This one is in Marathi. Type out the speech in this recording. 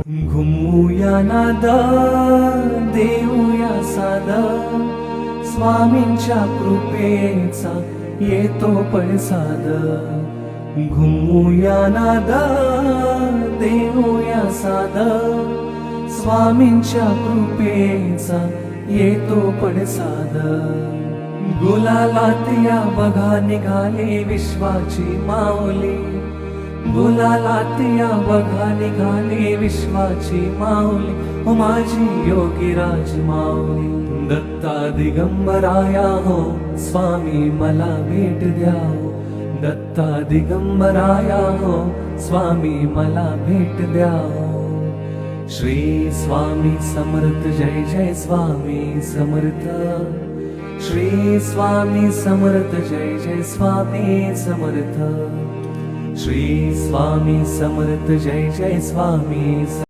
घुमूया नादा देऊया सादा स्वामींच्या कृपेचा येतो पडसाद घुमूया नादा देऊया सादा स्वामींच्या कृपेचा येतो पडसाद गुलालात या बघा निघाले विश्वाची माऊली गुलालात या बघा निघाले विश्वाची माऊली हो माझी योगीराज माऊली दत्ता दिगंबराया हो स्वामी मला भेट द्या हो दत्ता दिगंबराया हो स्वामी मला भेट द्या हो श्री स्वामी समर्थ जय जय स्वामी समर्थ श्री स्वामी समर्थ जय जय स्वामी समर्थ श्री स्वामी समर्थ जय जय स्वामी